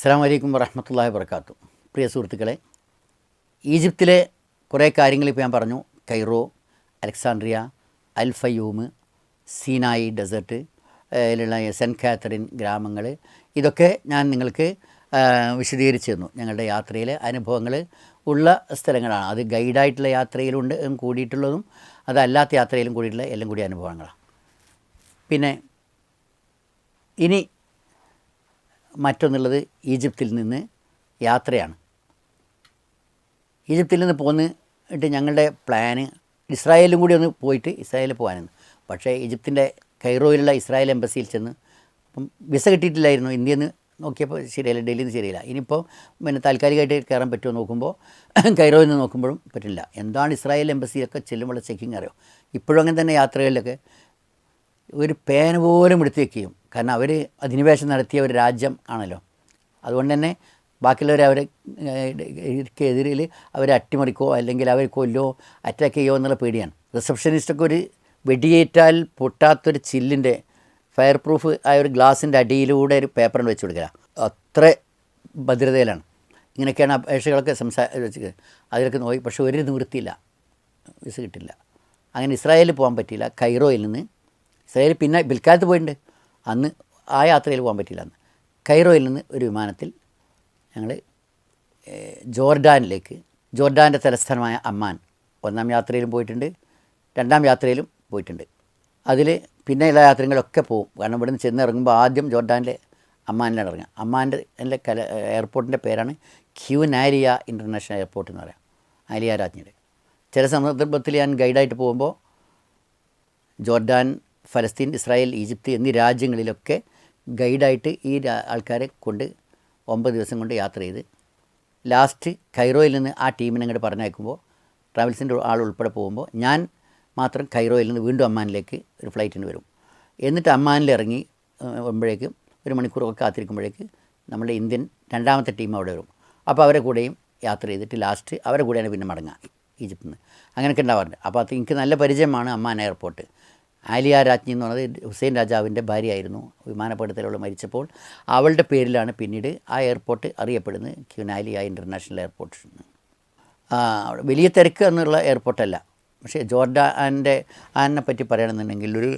അസ്സലാമു അലൈക്കും വറഹ്മത്തുള്ളാഹി വബറകാതുഹു. പ്രിയ സുഹൃത്തുക്കളെ, ഈജിപ്തിലെ കുറേ കാര്യങ്ങൾ ഇപ്പോൾ ഞാൻ പറഞ്ഞു. കൈറോ, അലക്സാണ്ട്രിയ, അൽ ഫയൂം, സീനായി ഡെസേർട്ട്, അതിലുള്ള സെൻറ്റ് കാത്തറിൻ ഗ്രാമങ്ങൾ, ഇതൊക്കെ ഞാൻ നിങ്ങൾക്ക് വിശദീകരിച്ചു തന്നു. ഞങ്ങളുടെ യാത്രയിലെ അനുഭവങ്ങൾ ഉള്ള സ്ഥലങ്ങളാണ്. അത് ഗൈഡായിട്ടുള്ള യാത്രയിലുണ്ട് കൂടിയിട്ടുള്ളതും അതല്ലാത്ത യാത്രയിലും കൂടിയിട്ടുള്ള എല്ലാം കൂടി അനുഭവങ്ങളാണ്. പിന്നെ ഇനി മറ്റൊന്നുള്ളത് ഈജിപ്തിൽ നിന്ന് യാത്രയാണ്. ഈജിപ്തിൽ നിന്ന് പോന്നിട്ട് ഞങ്ങളുടെ പ്ലാന് ഇസ്രായേലും കൂടി ഒന്ന് പോയിട്ട് ഇസ്രായേലിൽ പോകാനാണ്. പക്ഷേ ഈജിപ്തിൻ്റെ കൈറോയിലുള്ള ഇസ്രായേൽ എംബസിയിൽ ചെന്ന് അപ്പം വിസ കിട്ടിയിട്ടില്ലായിരുന്നു. ഇന്ത്യയിൽ നിന്ന് നോക്കിയപ്പോൾ ശരിയല്ല, ഡൽഹിയിൽ നിന്ന് ശരിയല്ല. ഇനിയിപ്പോൾ പിന്നെ താൽക്കാലികമായിട്ട് കയറാൻ പറ്റുമോ നോക്കുമ്പോൾ കൈറോയിൽ നിന്ന് നോക്കുമ്പോഴും പറ്റില്ല. എന്താണ് ഇസ്രായേൽ എംബസിയിലൊക്കെ ചെല്ലുമ്പോൾ ചെക്കിങ് അറിയോ? ഇപ്പോഴും അങ്ങനെ തന്നെ യാത്രകളിലൊക്കെ ഒരു പേന പോലും എടുത്ത് വയ്ക്കുകയും, കാരണം അവർ അധിനിവേശം നടത്തിയ ഒരു രാജ്യം ആണല്ലോ. അതുകൊണ്ട് തന്നെ ബാക്കിയുള്ളവരെ എതിരിൽ അവരെ അട്ടിമറിക്കോ അല്ലെങ്കിൽ അവർ കൊല്ലോ അറ്റാക്ക് ചെയ്യുമോ എന്നുള്ള പേടിയാണ്. റിസപ്ഷനിസ്റ്റൊക്കെ ഒരു വെടിയേറ്റാൽ പൊട്ടാത്തൊരു ചില്ലിൻ്റെ ഫയർ പ്രൂഫ് ആയ ഒരു ഗ്ലാസിൻ്റെ അടിയിലൂടെ ഒരു പേപ്പറിന് വെച്ച് കൊടുക്കുക. അത്ര ഭദ്രതയിലാണ്. ഇങ്ങനെയൊക്കെയാണ് അപേക്ഷകളൊക്കെ അതിലൊക്കെ നോക്കി. പക്ഷേ ഒരു നിവൃത്തിയില്ല, വിസ കിട്ടില്ല. അങ്ങനെ ഇസ്രായേലിൽ പോകാൻ പറ്റിയില്ല. കൈറോയിൽ നിന്ന് ഇസ്രായേൽ പിന്നെ ബിൽക്കാലത്ത് പോയിട്ടുണ്ട്. അന്ന് ആ യാത്രയിൽ പോകാൻ പറ്റില്ല. അന്ന് കൈറോയിൽ നിന്ന് ഒരു വിമാനത്തിൽ ഞങ്ങൾ ജോർഡാനിലേക്ക്, ജോർഡാൻ്റെ തലസ്ഥാനമായ അമ്മാൻ, ഒന്നാം യാത്രയിലും പോയിട്ടുണ്ട്, രണ്ടാം യാത്രയിലും പോയിട്ടുണ്ട്. അതിൽ പിന്നെയുള്ള യാത്രകളൊക്കെ പോകും. കാരണം ഇവിടെ നിന്ന് ചെന്ന് ഇറങ്ങുമ്പോൾ ആദ്യം ജോർഡാനിലെ അമ്മാനിലാണ് ഇറങ്ങുക. അമ്മാൻ്റെ എയർപോർട്ടിൻ്റെ പേരാണ് ക്യൂനാരിയ ഇൻ്റർനാഷണൽ എയർപോർട്ട് എന്ന് പറയാം, ആലിയ രാജ്ഞിയുടെ. ചില സന്ദർഭത്തിൽ ഞാൻ ഗൈഡായിട്ട് പോകുമ്പോൾ ജോർഡാൻ, ഫലസ്തീൻ, ഇസ്രായേൽ, ഈജിപ്ത് എന്നീ രാജ്യങ്ങളിലൊക്കെ ഗൈഡായിട്ട് ഈ ആൾക്കാരെ കൊണ്ട് 9 ദിവസം കൊണ്ട് യാത്ര ചെയ്ത് ലാസ്റ്റ് കൈറോയിൽ നിന്ന് ആ ടീമിനെ അങ്ങോട്ട് പറഞ്ഞയക്കുമ്പോൾ ട്രാവൽസിൻ്റെ ആൾ ഉൾപ്പെടെ പോകുമ്പോൾ ഞാൻ മാത്രം കൈറോയിൽ നിന്ന് വീണ്ടും അമ്മാനിലേക്ക് ഒരു ഫ്ലൈറ്റിന് വരും. എന്നിട്ട് അമ്മാനിൽ ഇറങ്ങി വരുമ്പോഴേക്കും 1 മണിക്കൂറൊക്കെ കാത്തിരിക്കുമ്പോഴേക്ക് നമ്മുടെ ഇന്ത്യൻ രണ്ടാമത്തെ ടീം അവിടെ വരും. അപ്പോൾ അവരെ കൂടെയും യാത്ര ചെയ്തിട്ട് ലാസ്റ്റ് അവരെ കൂടെയാണ് പിന്നെ മടങ്ങുക ഈജിപ്തിൽ നിന്ന്. അങ്ങനെയൊക്കെ ഉണ്ടാവാറുണ്ട്. അപ്പോൾ അത് എനിക്ക് നല്ല പരിചയമാണ് അമ്മാൻ എയർപോർട്ട്. ആലിയ രാജ്ഞി എന്ന് പറയുന്നത് ഹുസൈൻ രാജാവിൻ്റെ ഭാര്യയായിരുന്നു. വിമാനപകടത്തിലുള്ള മരിച്ചപ്പോൾ അവളുടെ പേരിലാണ് പിന്നീട് ആ എയർപോർട്ട് അറിയപ്പെടുന്നത്, ക്യൂനാലിയ ഇൻ്റർനാഷണൽ എയർപോർട്ട്. വലിയ തിരക്ക് എന്നുള്ള എയർപോർട്ടല്ല. പക്ഷേ ജോർഡാൻ്റെ ആനെ പറ്റി പറയുകയാണെന്നുണ്ടെങ്കിൽ ഒരു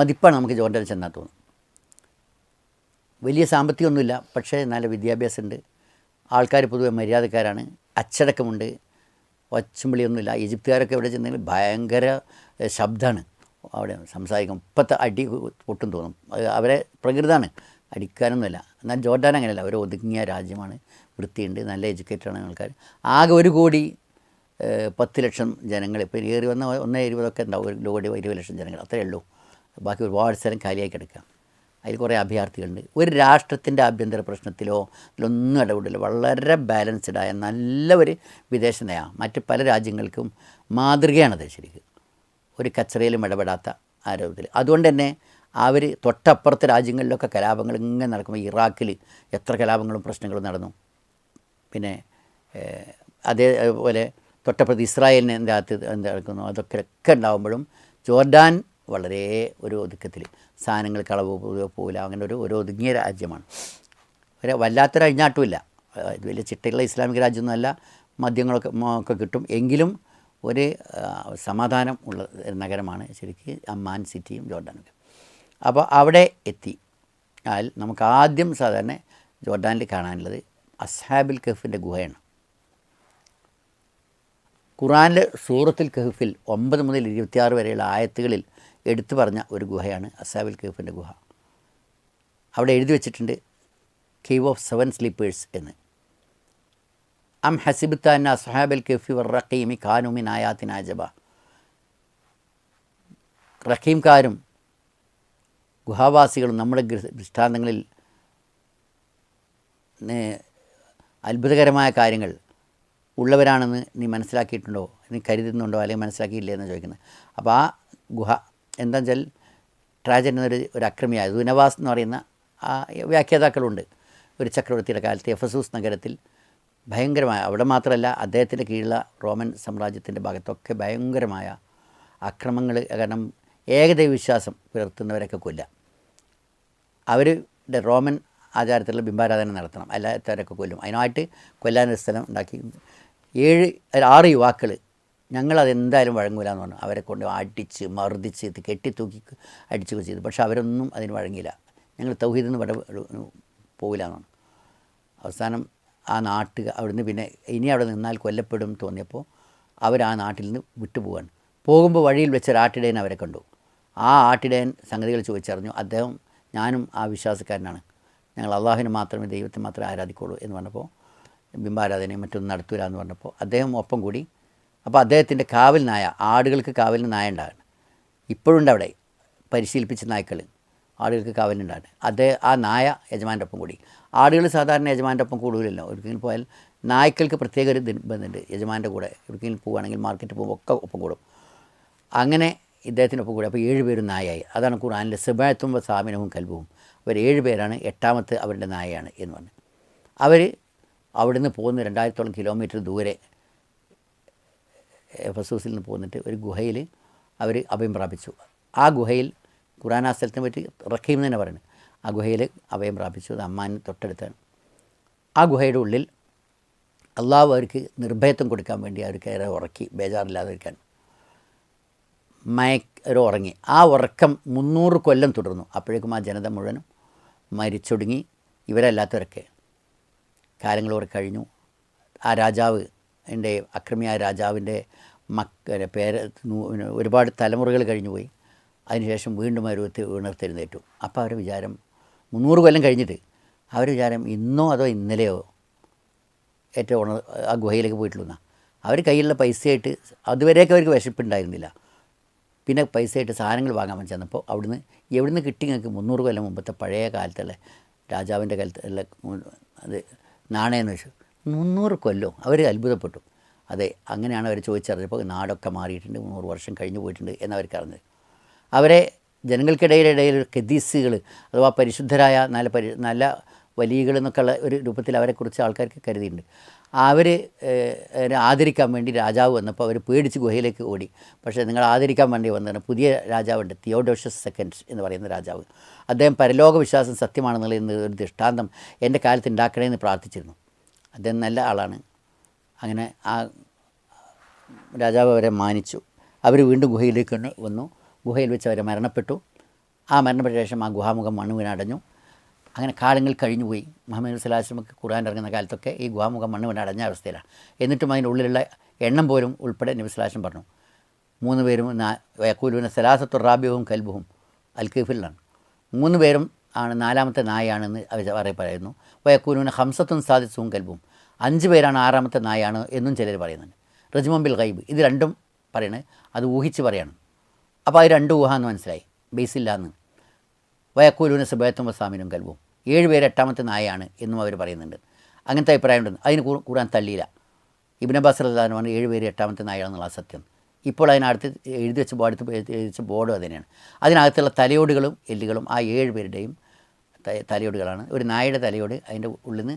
മതിപ്പാണ് നമുക്ക് ജോർഡാനിൽ ചെന്നാൽ തോന്നും. വലിയ സാമ്പത്തികമൊന്നുമില്ല, പക്ഷേ നല്ല വിദ്യാഭ്യാസമുണ്ട്. ആൾക്കാർ പൊതുവെ മര്യാദക്കാരാണ്, അച്ചടക്കമുണ്ട്, ഒച്ചമ്പിളിയൊന്നുമില്ല. ഈജിപ്തുകാരൊക്കെ ഇവിടെ ചെന്നെങ്കിൽ ഭയങ്കര ശബ്ദമാണ് അവിടെ സംസാരിക്കും. ഇപ്പോഴത്തെ അടി പൊട്ടും തോന്നും. അത് അവരെ പ്രകൃതമാണ്, അടിക്കാനൊന്നുമില്ല. എന്നാൽ ജോർഡാൻ അങ്ങനെയല്ല, അവർ ഒതുങ്ങിയ രാജ്യമാണ്, വൃത്തിയുണ്ട്, നല്ല എഡ്യൂക്കേറ്റഡാണ് ആൾക്കാർ. ആകെ 1 കോടി 10 ലക്ഷം ജനങ്ങൾ, ഇപ്പോൾ ഏറി വന്ന 1.20 ഉണ്ടാവും, 1 കോടി 20 ലക്ഷം ജനങ്ങൾ, അത്രയേ ഉള്ളൂ. ബാക്കി ഒരുപാട് സ്ഥലം കാലിയായി കിടക്കുക. അതിൽ കുറേ അഭയാർത്ഥികളുണ്ട്. ഒരു രാഷ്ട്രത്തിൻ്റെ ആഭ്യന്തര പ്രശ്നത്തിലോ ഇതിലൊന്നും ഇടപെടില്ല. വളരെ ബാലൻസ്ഡായ നല്ല ഒരു വിദേശ നയമാണ്. മറ്റ് പല രാജ്യങ്ങൾക്കും മാതൃകയാണത് ശരിക്കും. ഒരു കച്ചറയിലും ഇടപെടാത്ത ആരോഗ്യത്തിൽ. അതുകൊണ്ട് തന്നെ അവർ തൊട്ടപ്പുറത്തെ രാജ്യങ്ങളിലൊക്കെ കലാപങ്ങൾ ഇങ്ങനെ നടക്കുമ്പോൾ ഇറാഖിൽ എത്ര കലാപങ്ങളും പ്രശ്നങ്ങളും നടന്നു. പിന്നെ അതേപോലെ തൊട്ടപ്പുറത്ത് ഇസ്രായേലിൻ്റെ അകത്ത് എന്ത് നടക്കുന്നു, അതൊക്കെ ഉണ്ടാകുമ്പോഴും ജോർഡാൻ വളരെ ഒരു ഒതുക്കത്തിൽ, സാധനങ്ങൾ കളവ് പോകില്ല, അങ്ങനെ ഒരു ഒതുങ്ങിയ രാജ്യമാണ്. ഒരു വല്ലാത്തൊരു അഴിഞ്ഞാട്ടുമില്ല. ഇത് വലിയ ചിട്ടയുള്ള ഇസ്ലാമിക രാജ്യമൊന്നുമല്ല, മദ്യങ്ങളൊക്കെ കിട്ടും. എങ്കിലും ഒരു സമാധാനം ഉള്ള നഗരമാണ് ശരിക്കും അമ്മാൻ സിറ്റിയും ജോർഡാനൊക്കെ. അപ്പോൾ അവിടെ എത്തി നമുക്ക് ആദ്യം സാധാരണ ജോർഡാനിൽ കാണാനുള്ളത് അസ്ഹാബുൽ കഹ്ഫിൻ്റെ ഗുഹയാണ്. ഖുർആനിലെ സൂറത്തുൽ കഹ്ഫിൽ 9 മുതൽ 26 വരെയുള്ള ആയത്തുകളിൽ എടുത്തു പറഞ്ഞ ഒരു ഗുഹയാണ് അസ്ഹാബുൽ കഹ്ഫിൻ്റെ ഗുഹ. അവിടെ എഴുതി വച്ചിട്ടുണ്ട് കേവ് ഓഫ് 7 സ്ലീപ്പേഴ്സ് എന്ന്. അം ഹസിബ്ത അന്ന അസ്ഹാബൽ കഹ്ഫി വറഖീമി കാനൂ മിൻ ആയാതിനാ അജബ. റഹീംകാരും ഗുഹാവാസികളും നമ്മുടെ ദൃഷ്ടാന്തങ്ങളിൽ അത്ഭുതകരമായ കാര്യങ്ങൾ ഉള്ളവരാണെന്ന് നീ മനസ്സിലാക്കിയിട്ടുണ്ടോ, നീ കരുതുന്നുണ്ടോ, അല്ലെങ്കിൽ മനസ്സിലാക്കിയില്ലേ എന്ന് ചോദിക്കുന്നത്. അപ്പോൾ ആ ഗുഹ എന്താണെന്ന് വെച്ചാൽ ട്രാജൻ എന്നൊരു അക്രമിയായ ദുനവാസ് എന്ന് പറയുന്ന ആ വ്യാഖ്യാതാക്കളുണ്ട്. ഒരു ചക്രവർത്തിയുടെ കാലത്ത് എഫസൂസ് നഗരത്തിൽ ഭയങ്കരമായ, അവിടെ മാത്രമല്ല അദ്ദേഹത്തിൻ്റെ കീഴിലുള്ള റോമൻ സാമ്രാജ്യത്തിൻ്റെ ഭാഗത്തൊക്കെ ഭയങ്കരമായ അക്രമങ്ങൾ. കാരണം ഏകദൈവ വിശ്വാസം പുലർത്തുന്നവരൊക്കെ കൊല്ലുക. അവരുടെ റോമൻ ആചാരത്തിലുള്ള ബിംബാരാധന നടത്തണം, അല്ലാത്തവരൊക്കെ കൊല്ലും. അതിനായിട്ട് കൊല്ലാനൊരു സ്ഥലം ഉണ്ടാക്കി 6 യുവാക്കൾ ഞങ്ങളതെന്തായാലും വഴങ്ങൂല എന്ന് പറഞ്ഞു. അവരെ കൊണ്ട് അടിച്ച് മർദ്ദിച്ച് കെട്ടിത്തൂക്കി അടിച്ചൊക്കെ ചെയ്തു. പക്ഷെ അവരൊന്നും അതിന് വഴങ്ങിയില്ല. ഞങ്ങൾ തൗഹീദിൽ നിന്ന് പോകില്ല എന്നാണ്. അവസാനം ആ അവിടുന്ന് പിന്നെ ഇനി അവിടെ നിന്നാൽ കൊല്ലപ്പെടും തോന്നിയപ്പോൾ അവർ ആ നാട്ടിൽ നിന്ന് വിട്ടുപോകാൻ പോകുമ്പോൾ വഴിയിൽ വെച്ച് ഒരാട്ടിടയൻ അവരെ കണ്ടു. ആ ആട്ടിടയൻ സംഗതികൾ ചോദിച്ചറിഞ്ഞു. അദ്ദേഹം ഞാനും ആ വിശ്വാസക്കാരനാണ്, ഞങ്ങൾ അള്ളാഹുവിനെ മാത്രമേ ദൈവത്തെ മാത്രമേ ആരാധിക്കുള്ളൂ എന്ന് പറഞ്ഞപ്പോൾ ബിംബാരാധനയും മറ്റൊന്നും നടത്തൂല എന്ന് പറഞ്ഞപ്പോൾ അദ്ദേഹം ഒപ്പം കൂടി. അപ്പോൾ അദ്ദേഹത്തിൻ്റെ കാവൽ നായ, ആടുകൾക്ക് കാവലിന് നായ ഉണ്ടാകും, ഇപ്പോഴുണ്ട് അവിടെ പരിശീലിപ്പിച്ച നായ്ക്കൾ ആടുകൾക്ക് കാവലുണ്ടാകും. ആ നായ യജമാൻ്റെ ഒപ്പം കൂടി. ആടുകൾ സാധാരണ യജമാൻ്റെ ഒപ്പം കൂടുതലല്ലോ. എവിടെക്കെങ്കിലും പോയാൽ നായ്ക്കൾക്ക് പ്രത്യേക ഒരു ബന്ധമുണ്ട്. യജമാൻ്റെ കൂടെ എവിടെക്കെങ്കിലും പോവുകയാണെങ്കിൽ മാർക്കറ്റിൽ പോകുമ്പോൾ ഒക്കെ ഒപ്പം കൂടും. അങ്ങനെ ഇദ്ദേഹത്തിനൊപ്പം കൂടി. അപ്പോൾ 7 പേരും നായയായി. അതാണ് ഖുർആനിലെ സബഅത്തും വസാമിനഹും കൽബും. അവർ 7 പേരാണ്, 8ാമത്തെ അവരുടെ നായയാണ് എന്ന് പറഞ്ഞു. അവർ അവിടുന്ന് പോകുന്ന 2000 കിലോമീറ്റർ ദൂരെ ഫസൂസിൽ നിന്ന് പോന്നിട്ട് ഒരു ഗുഹയിൽ അവർ അഭയം പ്രാപിച്ചു. ആ ഗുഹയിൽ ഖുർആൻ ആ സ്ഥലത്തിനെ പറ്റി റഖീം എന്ന് തന്നെ പറയുന്നത്. ആ ഗുഹയിൽ അഭയം പ്രാപിച്ചു. അത് അമ്മാന് തൊട്ടടുത്താണ്. ആ ഗുഹയുടെ ഉള്ളിൽ അള്ളാഹു അവർക്ക് നിർഭയത്വം കൊടുക്കാൻ വേണ്ടി അവർ കയറി ഉറക്കി, ബേജാറില്ലാതിരിക്കാൻ ഉറങ്ങി. ആ ഉറക്കം 300 കൊല്ലം തുടർന്നു. അപ്പോഴേക്കും ആ ജനത മുഴുവനും മരിച്ചൊടുങ്ങി. ഇവരല്ലാത്തവരൊക്കെ കാലങ്ങളോടെ കഴിഞ്ഞു. ആ രാജാവ്, എൻ്റെ അക്രമിയായ രാജാവിൻ്റെ ഒരുപാട് തലമുറകൾ കഴിഞ്ഞു പോയി. അതിനുശേഷം വീണ്ടും അവർ ഉണർത്തെഴുന്നേറ്റു. അപ്പോൾ അവരുടെ വിചാരം 300 കൊല്ലം കഴിഞ്ഞിട്ട് അവർ വിചാരം ഇന്നോ അതോ ഇന്നലെയോ ഏറ്റവും ആ ഗുഹയിലേക്ക് പോയിട്ടുള്ളൂ. അവർ കയ്യിലുള്ള പൈസയായിട്ട് അതുവരെയൊക്കെ അവർക്ക് വിശപ്പുണ്ടായിരുന്നില്ല. പിന്നെ പൈസയായിട്ട് സാധനങ്ങൾ വാങ്ങാൻ വേണ്ടി ചെന്നപ്പോൾ അവിടുന്ന് എവിടുന്ന് കിട്ടി നിങ്ങൾക്ക് 300 കൊല്ലം മുമ്പത്തെ പഴയ കാലത്തുള്ള രാജാവിൻ്റെ കാലത്തുള്ള അത് നാണയമെന്ന് വെച്ചു. 300 കൊല്ലം അവർ അത്ഭുതപ്പെട്ടു. അതെ, അങ്ങനെയാണ് അവർ ചോദിച്ചറിഞ്ഞപ്പോൾ നാടൊക്കെ മാറിയിട്ടുണ്ട്, 300 വർഷം കഴിഞ്ഞു പോയിട്ടുണ്ട് എന്നവർക്ക് അറിഞ്ഞത്. അവരെ ജനങ്ങൾക്കിടയിൽ ഖദീസുകൾ അഥവാ പരിശുദ്ധരായ നല്ല വലിയകൾ എന്നൊക്കെയുള്ള ഒരു രൂപത്തിൽ അവരെക്കുറിച്ച് ആൾക്കാർക്ക് കരുതിയിട്ടുണ്ട്. അവർ ആദരിക്കാൻ വേണ്ടി രാജാവ് വന്നപ്പോൾ അവർ പേടിച്ച് ഗുഹയിലേക്ക് ഓടി. പക്ഷേ നിങ്ങൾ ആദരിക്കാൻ വേണ്ടി വന്നതാണ് പുതിയ രാജാവുണ്ട്, തിയോഡോഷ്യസ് സെക്കൻഡ് എന്ന് പറയുന്ന രാജാവ്. അദ്ദേഹം പരലോക വിശ്വാസം സത്യമാണെന്നുള്ള ഒരു ദൃഷ്ടാന്തം എൻ്റെ കാലത്ത് ഉണ്ടാക്കണമെന്ന് പ്രാർത്ഥിച്ചിരുന്നു. അദ്ദേഹം നല്ല ആളാണ്. അങ്ങനെ ആ രാജാവ് അവരെ മാനിച്ചു. അവർ വീണ്ടും ഗുഹയിലേക്ക് വന്നു. ഗുഹയിൽ വെച്ച് അവർ മരണപ്പെട്ടു. ആ മരണപ്പെട്ട ശേഷം ആ ഗുഹാമുഖം മണ്ണ് വീണടഞ്ഞു. അങ്ങനെ കാലങ്ങൾ കഴിഞ്ഞുപോയി. മുഹമ്മദ് സ്വല്ലല്ലാഹു അലൈഹി വസല്ലം ഖുർആൻ ഇറങ്ങുന്ന കാലത്തൊക്കെ ഈ ഗുഹാമുഖം മണ്ണ് വീണടഞ്ഞ അവസ്ഥയിലാണ്. എന്നിട്ടും അതിൻ്റെ ഉള്ളിലുള്ള എണ്ണം പോലും ഉൾപ്പെടെ നബി സ്വല്ലല്ലാഹു അലൈഹി വസല്ലം പറഞ്ഞു. 3 പേരും യഖൂലൂന സലാസത്തു റാബിഉഹും കൽബുഹും അൽ കഹ്ഫിലാണ്. 3 പേരും ആണ് 4ാമത്തെ നായയാണെന്ന് അവർ പറയുന്നു. വയഖൂലൂന ഖംസത്തുൻ സാദിസുഹും കൽബുഹും 5 പേരാണ് 6ാമത്തെ നായയാണ് എന്നും ചിലർ പറയുന്നുണ്ട്. റജ്മുൻ ബിൽ ഗൈബ് ഇത് രണ്ടും പറയണത് അത് ഊഹിച്ച് പറയാണ്. അപ്പോൾ അത് 2 ഊഹ എന്ന് മനസ്സിലായി, ബേസില്ല എന്ന്. വയഖൂലൂന സബഅത്തും വസാമിനും കൽബും 7 പേര് 8ാമത്തെ നായയാണ് എന്നും അവർ പറയുന്നുണ്ട്. അങ്ങനത്തെ അഭിപ്രായമുണ്ട്. അതിന് ഖുർആൻ തള്ളിയില്ല. ഇബ്നു അബ്ബാസ് റളിയല്ലാഹു അൻഹു 7 പേര് 8ാമത്തെ നായയാണെന്നുള്ള സത്യം. ഇപ്പോൾ അതിനടുത്ത് എഴുതി വെച്ച ബോർഡും അതുതന്നെയാണ്. അതിനകത്തുള്ള തലയോടുകളും എല്ലുകളും ആ 7 പേരുടെയും തലയോടുകളാണ്. ഒരു നായയുടെ തലയോട് അതിൻ്റെ ഉള്ളിൽ നിന്ന്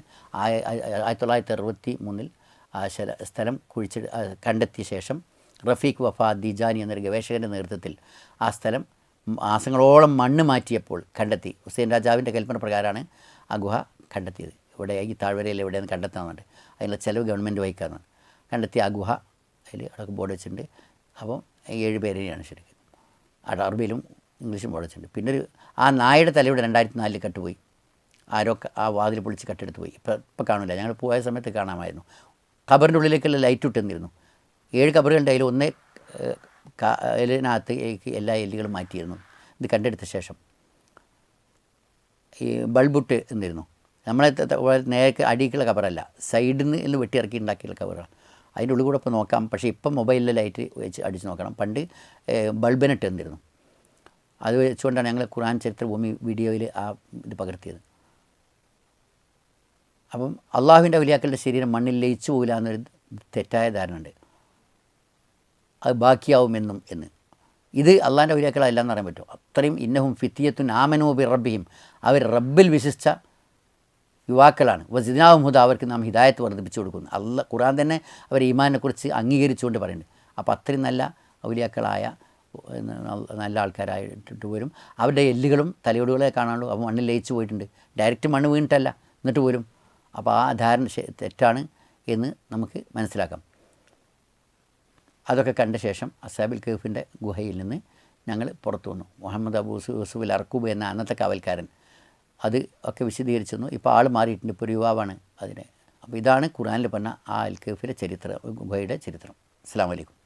1963 ആ സ്ഥലം കണ്ടെത്തിയ ശേഷം റഫീഖ് വഫ ദിജാനി എന്നൊരു ഗവേഷകൻ്റെ നേതൃത്വത്തിൽ ആ സ്ഥലം മാസങ്ങളോളം മണ്ണ് മാറ്റിയപ്പോൾ കണ്ടെത്തി. ഹുസൈൻ രാജാവിൻ്റെ കൽപ്പന പ്രകാരമാണ് ആ ഗുഹ കണ്ടെത്തിയത്. ഇവിടെ ഈ താഴ്വരയിൽ എവിടെയെന്ന് കണ്ടെത്താമെന്നുണ്ട്. അതിനുള്ള ചിലവ് ഗവൺമെൻറ് വഹിക്കാമെന്നാണ്. കണ്ടെത്തിയ ആ ഗുഹ അതിൽ അടക്കം ബോർഡ് വെച്ചിട്ടുണ്ട്. അപ്പം 7 പേരെയാണ് ശരിക്കും. അറബിയിലും ഇംഗ്ലീഷും ബോർഡ് വെച്ചിട്ടുണ്ട്. പിന്നെ ആ നായയുടെ തലയുടെ 2004 കട്ടുപോയി. ആരോ ആ വാതിൽ പൊളിച്ച് കട്ടെടുത്ത് പോയി. ഇപ്പം കാണില്ല. ഞങ്ങൾ പോയ സമയത്ത് കാണാമായിരുന്നു. ഖബറിൻ്റെ ഉള്ളിലേക്കുള്ള ലൈറ്റ് ഇട്ടിരുന്നു. 7 ഖബറുകളുടെ അതിൽ ഒന്നേ അതിനകത്ത് എല്ലാ എല്ലുകളും മാറ്റിയിരുന്നു. ഇത് കണ്ടെടുത്ത ശേഷം ഈ ബൾബുട്ട് എന്നിരുന്നു. നമ്മളെ നേരെ അടിക്കുള്ള കവറല്ല, സൈഡിൽ നിന്ന് വെട്ടിയിറക്കി ഉണ്ടാക്കിയുള്ള കവറാണ്. അതിൻ്റെ ഉള്ളിൽ കൂടെ ഇപ്പോൾ നോക്കാം. പക്ഷേ ഇപ്പം മൊബൈലിലെ ലൈറ്റ് വെച്ച് അടിച്ച് നോക്കണം. പണ്ട് ബൾബിനിട്ട് എന്നിരുന്നു. അത് വെച്ചുകൊണ്ടാണ് ഞങ്ങൾ ഖുർആൻ ചരിത്രഭൂമി വീഡിയോയിൽ ആ ഇത് പകർത്തിയത്. അപ്പം അള്ളാഹുവിൻ്റെ ഔലിയാക്കളുടെ ശരീരം മണ്ണിൽ ലയിച്ചു പോകില്ല എന്നൊരു തെറ്റായ ധാരണ ഉണ്ട്. അത് ബാക്കിയാവുമെന്നും എന്ന്. ഇത് അള്ളാഹിൻ്റെ ഔലിയാക്കളല്ല എന്ന് പറയാൻ പറ്റും. അത്രയും ഇന്നഹും ഫിത്തിയത്തുൻ ആമനൂ ബി റബ്ബിഹിം, അവർ റബ്ബിൽ വിശ്വസിച്ച യുവാക്കളാണ്. വസിദ്നാഹും ഹുദ, അവർക്ക് നാം ഹിദായത്ത് വർദ്ധിപ്പിച്ചു കൊടുക്കുന്നു. ഖുർആൻ തന്നെ അവർ ഈമാനിനെക്കുറിച്ച് അംഗീകരിച്ചുകൊണ്ട് പറയുന്നുണ്ട്. അപ്പോൾ അത്രയും നല്ല ഔലിയാക്കളായ നല്ല ആൾക്കാരായിട്ട് വരും. അവരുടെ എല്ലുകളും തലയോടുകളെ കാണാനുള്ളൂ. അപ്പോൾ മണ്ണിൽ ലയിച്ച് പോയിട്ടുണ്ട്. ഡയറക്റ്റ് മണ്ണ് വീണിട്ടല്ല, എന്നിട്ട് പോലും. അപ്പോൾ ആ ധാരണ തെറ്റാണ് എന്ന് നമുക്ക് മനസ്സിലാക്കാം. അതൊക്കെ കണ്ട ശേഷം അസ്ഹാബുൽ കഹ്ഫിൻ്റെ ഗുഹയിൽ നിന്ന് ഞങ്ങൾ പുറത്തു വന്നു. മുഹമ്മദ് അബൂ യൂസുഫുൽ അർക്കൂബ് എന്ന അന്നത്തെ കാവൽക്കാരൻ അത് ഒക്കെ വിശദീകരിച്ചിരുന്നു. ഇപ്പോൾ ആൾ മാറിയിട്ടുണ്ട്, ഇപ്പോൾ ഒരു യുവാവാണ് അതിനെ. അപ്പോൾ ഇതാണ് ഖുർആനിൽ പറഞ്ഞ ആ അൽ കഹ്ഫിലെ ചരിത്രം, ഗുഹയുടെ ചരിത്രം. അസ്സലാമു അലൈക്കും.